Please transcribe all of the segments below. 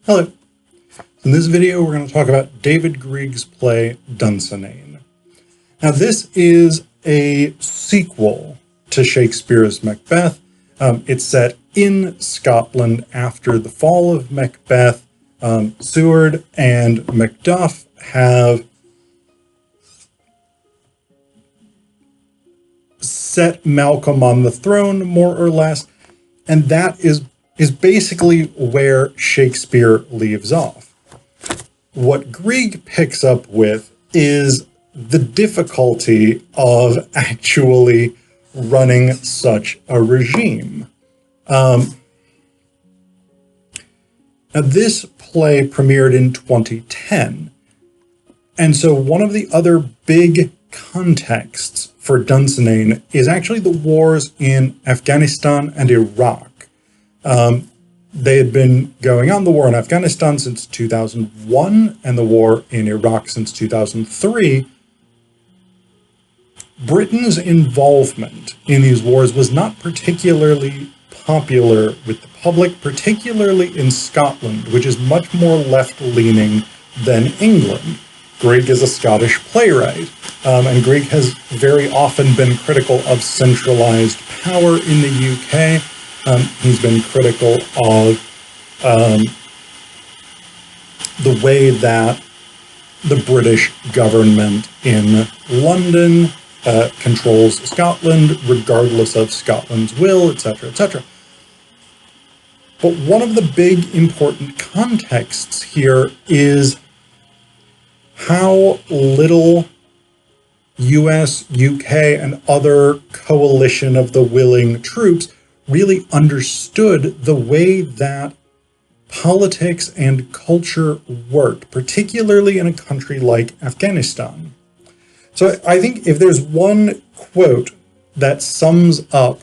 Hello. In this video, we're going to talk about David Greig's play Dunsinane. Now, this is a sequel to Shakespeare's Macbeth. It's set in Scotland after the fall of Macbeth. Siward and Macbeth have set Malcolm on the throne, more or less, and that is basically where Shakespeare leaves off. What Greig picks up with is the difficulty of actually running such a regime. Now, this play premiered in 2010, and so one of the other big contexts for Dunsinane is actually the wars in Afghanistan and Iraq. They had been going on, the war in Afghanistan since 2001 and the war in Iraq since 2003. Britain's involvement in these wars was not particularly popular with the public, particularly in Scotland, which is much more left-leaning than England. Greig is a Scottish playwright, and Greig has very often been critical of centralized power in the UK. He's been critical of the way that the British government in London controls Scotland, regardless of Scotland's will, etc., etc. But one of the big important contexts here is how little US, UK, and other coalition of the willing troops really understood the way that politics and culture worked, particularly in a country like Afghanistan. So I think if there's one quote that sums up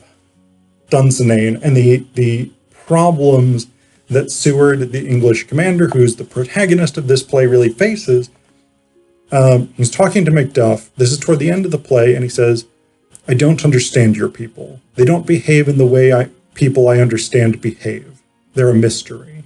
Dunsinane and the problems that Siward, the English commander, who's the protagonist of this play, really faces, he's talking to Macbeth. This is toward the end of the play, and he says, "I don't understand your people. They don't behave in the way people I understand behave. They're a mystery."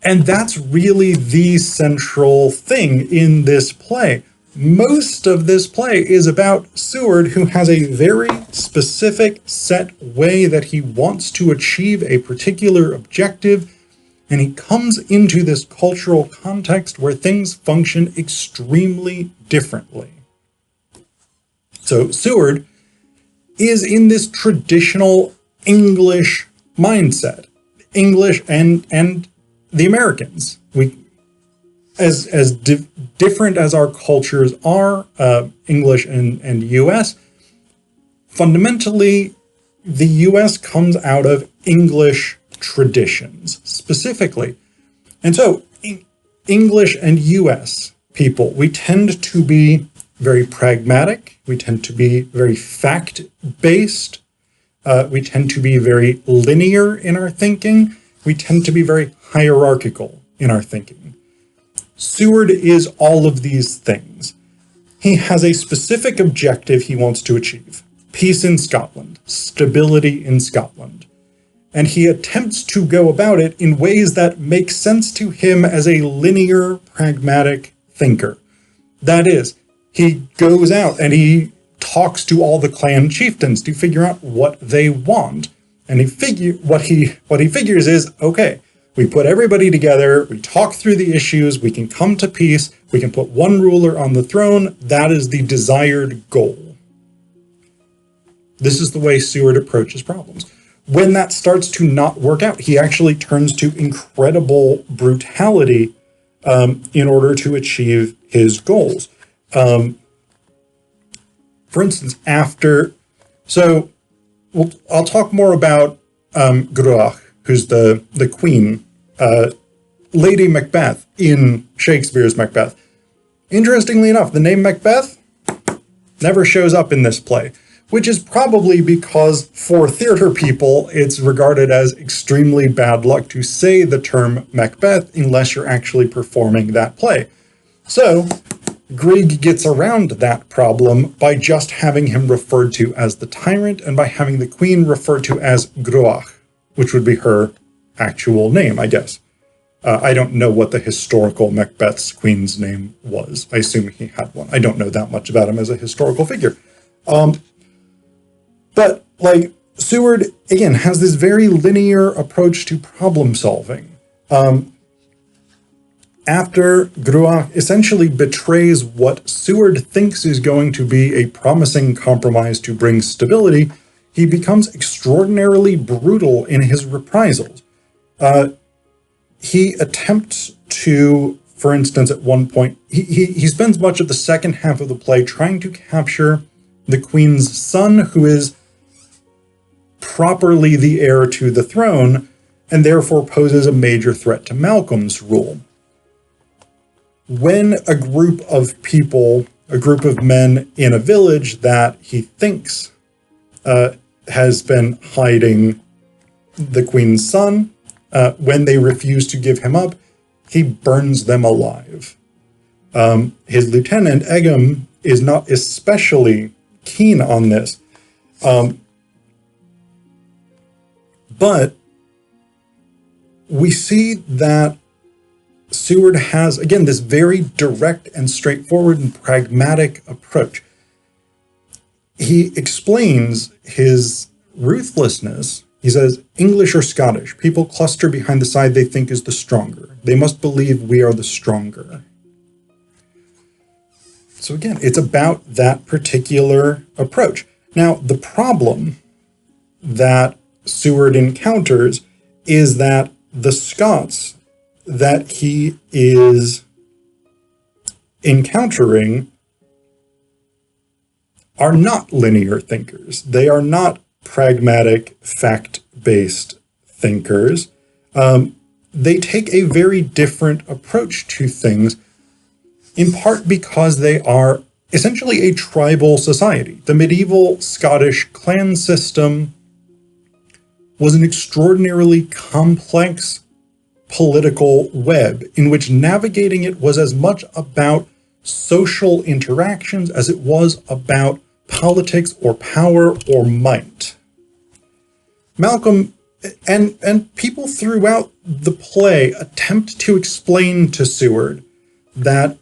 And that's really the central thing in this play. Most of this play is about Siward, who has a very specific set way that he wants to achieve a particular objective, and he comes into this cultural context where things function extremely differently. So Siward is in this traditional English mindset. English and the Americans. As different as our cultures are, English and US, fundamentally, the US comes out of English traditions, specifically. And so, English and US people, we tend to be very pragmatic, we tend to be very fact-based, we tend to be very linear in our thinking, we tend to be very hierarchical in our thinking. Siward is all of these things. He has a specific objective he wants to achieve: peace in Scotland, stability in Scotland. And he attempts to go about it in ways that make sense to him as a linear, pragmatic thinker. That is, he goes out and he talks to all the clan chieftains to figure out what they want. And what he figures is, okay, we put everybody together, we talk through the issues, we can come to peace, we can put one ruler on the throne. That is the desired goal. This is the way Siward approaches problems. When that starts to not work out, he actually turns to incredible brutality in order to achieve his goals. For instance, I'll talk more about Gruach, who's the queen, Lady Macbeth in Shakespeare's Macbeth. Interestingly enough, the name Macbeth never shows up in this play, which is probably because for theater people, it's regarded as extremely bad luck to say the term Macbeth unless you're actually performing that play. So Greig gets around that problem by just having him referred to as the tyrant and by having the queen referred to as Gruach, which would be her actual name, I guess. I don't know what the historical Macbeth's queen's name was. I assume he had one. I don't know that much about him as a historical figure. But, like, Siward, again, has this very linear approach to problem solving. After Gruach essentially betrays what Siward thinks is going to be a promising compromise to bring stability, he becomes extraordinarily brutal in his reprisals. He attempts to, for instance, at one point, he spends much of the second half of the play trying to capture the queen's son, who is properly the heir to the throne, and therefore poses a major threat to Malcolm's rule. When a group of people, a group of men in a village that he thinks has been hiding the queen's son, when they refuse to give him up, he burns them alive. His lieutenant, Egham, is not especially keen on this. But we see that Siward has, again, this very direct and straightforward and pragmatic approach. He explains his ruthlessness. He says, English or Scottish, people cluster behind the side they think is the stronger. They must believe we are the stronger. So again, it's about that particular approach. Now, the problem that Siward encounters is that the Scots that he is encountering are not linear thinkers. They are not pragmatic, fact-based thinkers. They take a very different approach to things, in part because they are essentially a tribal society. The medieval Scottish clan system was an extraordinarily complex political web in which navigating it was as much about social interactions as it was about politics or power or might. Malcolm and people throughout the play attempt to explain to Siward that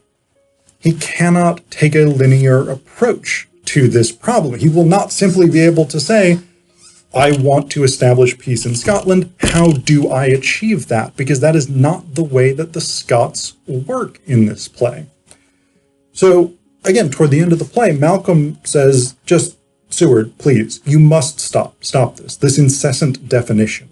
he cannot take a linear approach to this problem. He will not simply be able to say, I want to establish peace in Scotland. How do I achieve that? Because that is not the way that the Scots work in this play. So, again, toward the end of the play, Malcolm says, just, Siward, please, you must stop this incessant definition.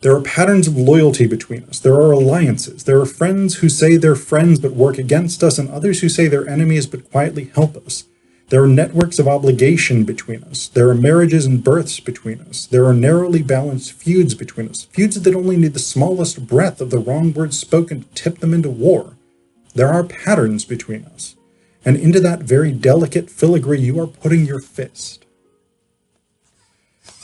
There are patterns of loyalty between us. There are alliances. There are friends who say they're friends but work against us, and others who say they're enemies but quietly help us. There are networks of obligation between us. There are marriages and births between us. There are narrowly balanced feuds between us, feuds that only need the smallest breath of the wrong words spoken to tip them into war. There are patterns between us, and into that very delicate filigree you are putting your fist.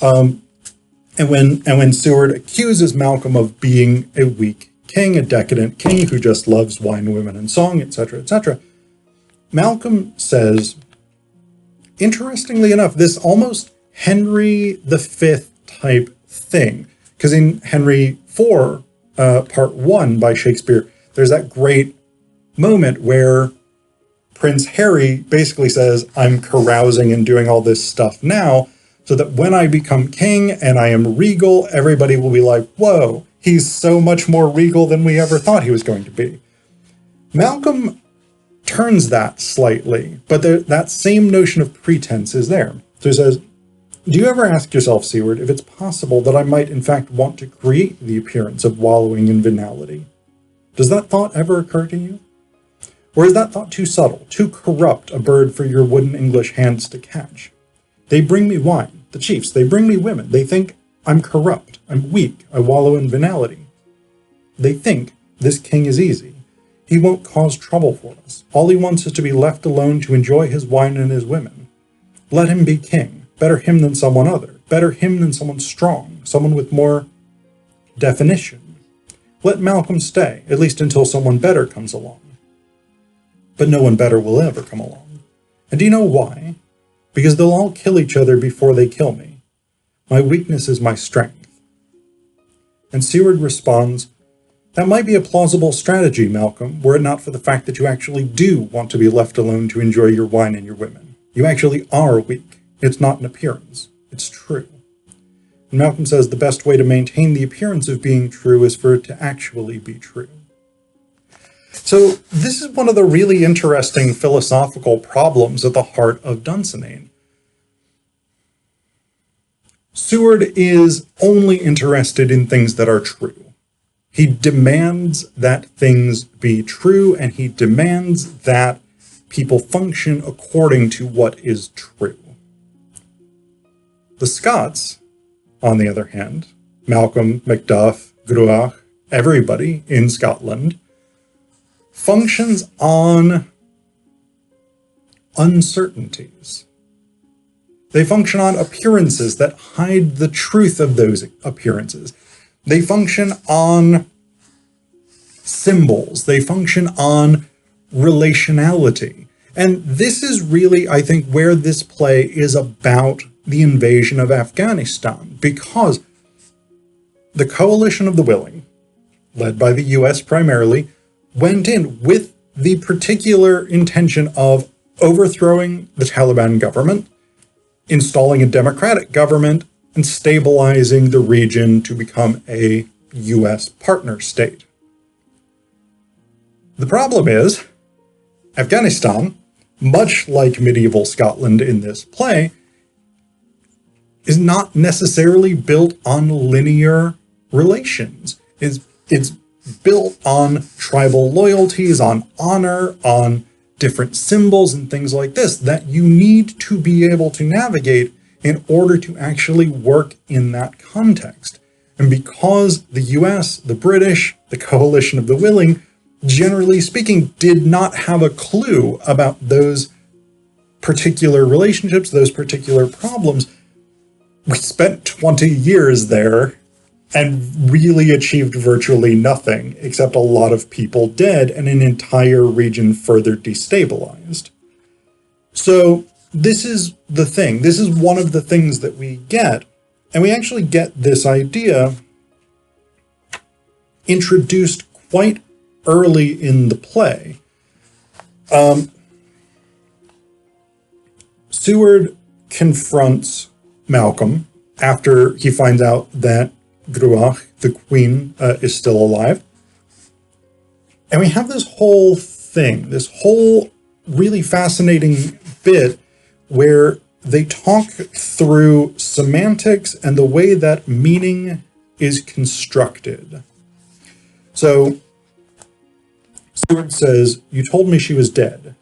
And when Siward accuses Malcolm of being a weak king, a decadent king who just loves wine, women, and song, etc., Malcolm says, interestingly enough, this almost Henry V type thing, because in Henry IV, Part 1 by Shakespeare, there's that great moment where Prince Harry basically says, I'm carousing and doing all this stuff now, so that when I become king and I am regal, everybody will be like, whoa, he's so much more regal than we ever thought he was going to be. Malcolm turns that slightly, but that same notion of pretense is there. So he says, do you ever ask yourself, Siward, if it's possible that I might in fact want to create the appearance of wallowing in venality? Does that thought ever occur to you? Or is that thought too subtle, too corrupt a bird for your wooden English hands to catch? They bring me wine, the chiefs, they bring me women. They think I'm corrupt, I'm weak, I wallow in venality. They think this king is easy. He won't cause trouble for us. All he wants is to be left alone to enjoy his wine and his women. Let him be king. Better him than someone other. Better him than someone strong, someone with more definition. Let Malcolm stay, at least until someone better comes along. But no one better will ever come along. And do you know why? Because they'll all kill each other before they kill me. My weakness is my strength. And Siward responds, "That might be a plausible strategy, Malcolm, were it not for the fact that you actually do want to be left alone to enjoy your wine and your women. You actually are weak. It's not an appearance. It's true." And Malcolm says the best way to maintain the appearance of being true is for it to actually be true. So this is one of the really interesting philosophical problems at the heart of Dunsinane. Siward is only interested in things that are true. He demands that things be true, and he demands that people function according to what is true. The Scots, on the other hand, Malcolm, Macbeth, Gruach, everybody in Scotland, functions on uncertainties. They function on appearances that hide the truth of those appearances. They function on symbols. They function on relationality. And this is really, I think, where this play is about the invasion of Afghanistan, because the coalition of the willing, led by the US primarily, went in with the particular intention of overthrowing the Taliban government, installing a democratic government, and stabilizing the region to become a US partner state. The problem is, Afghanistan, much like medieval Scotland in this play, is not necessarily built on linear relations. It's built on tribal loyalties, on honor, on different symbols and things like this that you need to be able to navigate in order to actually work in that context. And because the US, the British, the coalition of the willing, generally speaking, did not have a clue about those particular relationships, those particular problems, we spent 20 years there and really achieved virtually nothing, except a lot of people dead and an entire region further destabilized. So this is the thing. This is one of the things that we get. And we actually get this idea introduced quite early in the play. Siward confronts Malcolm after he finds out that Gruach, the queen, is still alive. And we have this whole thing, this whole really fascinating bit where they talk through semantics and the way that meaning is constructed. So, Siward says, "You told me she was dead."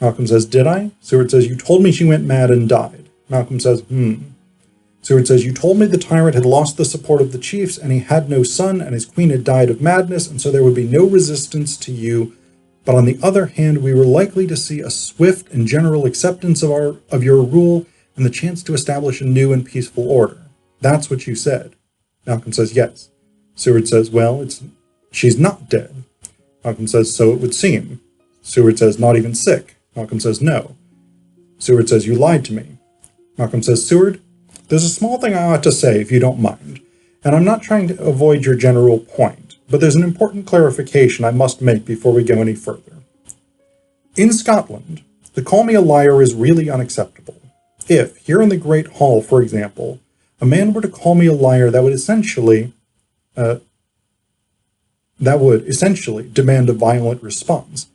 Malcolm says, "Did I?" Siward says, "You told me she went mad and died." Malcolm says, Siward says, "You told me the tyrant had lost the support of the chiefs, and he had no son, and his queen had died of madness, and so there would be no resistance to you. But on the other hand, we were likely to see a swift and general acceptance of your rule, and the chance to establish a new and peaceful order. That's what you said." Malcolm says, "Yes." Siward says, "Well, she's not dead." Malcolm says, "So it would seem." Siward says, "Not even sick." Malcolm says, "No." Siward says, "You lied to me." Malcolm says, "Siward, there's a small thing I ought to say, if you don't mind, and I'm not trying to avoid your general point, but there's an important clarification I must make before we go any further. In Scotland, to call me a liar is really unacceptable. If, here in the Great Hall, for example, a man were to call me a liar, that would essentially demand a violent response,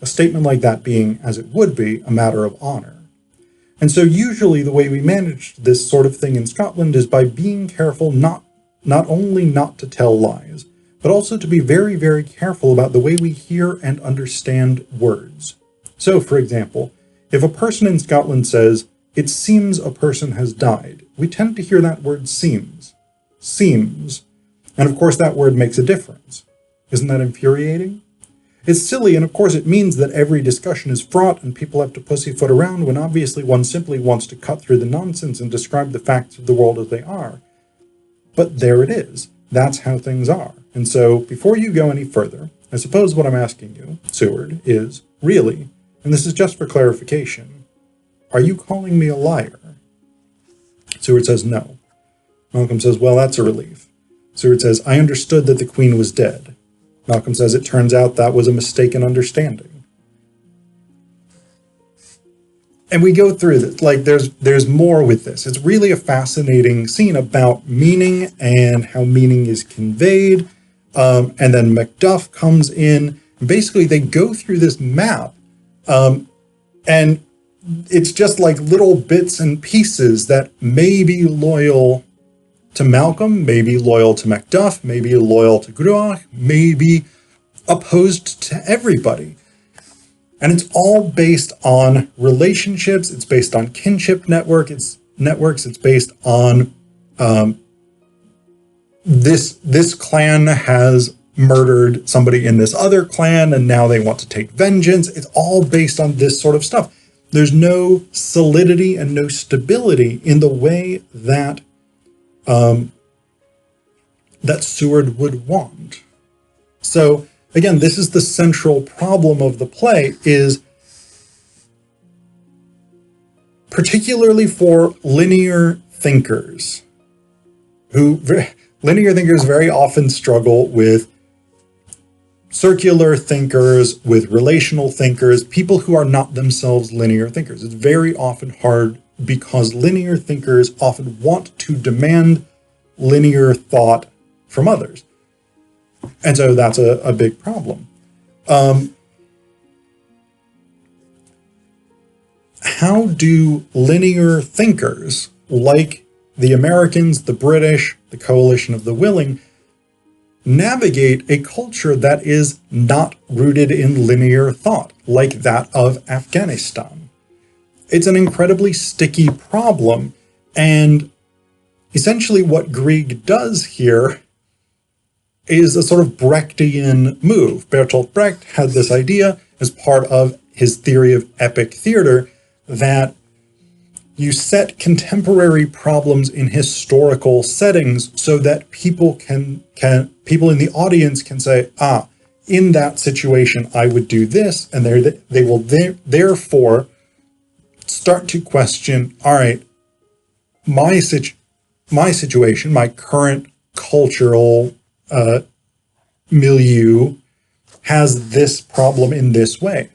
a statement like that being, as it would be, a matter of honor. And so usually the way we manage this sort of thing in Scotland is by being careful not only not to tell lies, but also to be very, very careful about the way we hear and understand words. So, for example, if a person in Scotland says, "It seems a person has died," we tend to hear that word seems. Seems. And of course that word makes a difference. Isn't that infuriating? It's silly, and of course it means that every discussion is fraught and people have to pussyfoot around when obviously one simply wants to cut through the nonsense and describe the facts of the world as they are. But there it is. That's how things are. And so, before you go any further, I suppose what I'm asking you, Siward, is, really, and this is just for clarification, are you calling me a liar? Siward says no. Malcolm says, "Well, that's a relief. Siward says, I understood that the queen was dead. Malcolm says, it turns out that was a mistaken understanding. And we go through this, like there's more with this. It's really a fascinating scene about meaning and how meaning is conveyed. And then Macduff comes in. Basically, they go through this map. And it's just like little bits and pieces that may be loyal to Malcolm, may be loyal to Macduff, may be loyal to Gruach, may be opposed to everybody. And it's all based on relationships. It's based on kinship networks. It's based on this clan has murdered somebody in this other clan, and now they want to take vengeance. It's all based on this sort of stuff. There's no solidity and no stability in the way that that Siward would want. So again, this is the central problem of the play, is particularly for linear thinkers, linear thinkers very often struggle with circular thinkers, with relational thinkers, people who are not themselves linear thinkers. It's very often hard because linear thinkers often want to demand linear thought from others. And so that's a big problem. How do linear thinkers like the Americans, the British, the Coalition of the Willing, navigate a culture that is not rooted in linear thought, like that of Afghanistan? It's an incredibly sticky problem, and essentially what Greig does here is a sort of Brechtian move. Bertolt Brecht had this idea as part of his theory of epic theater that you set contemporary problems in historical settings so that people people in the audience can say, in that situation, I would do this, and they will therefore start to question, all right, my situation, my current cultural milieu has this problem in this way.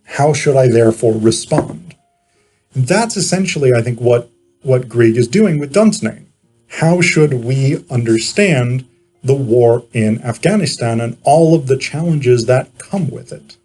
How should I therefore respond? And that's essentially, I think, what Greig is doing with Dunsinane. How should we understand the war in Afghanistan and all of the challenges that come with it?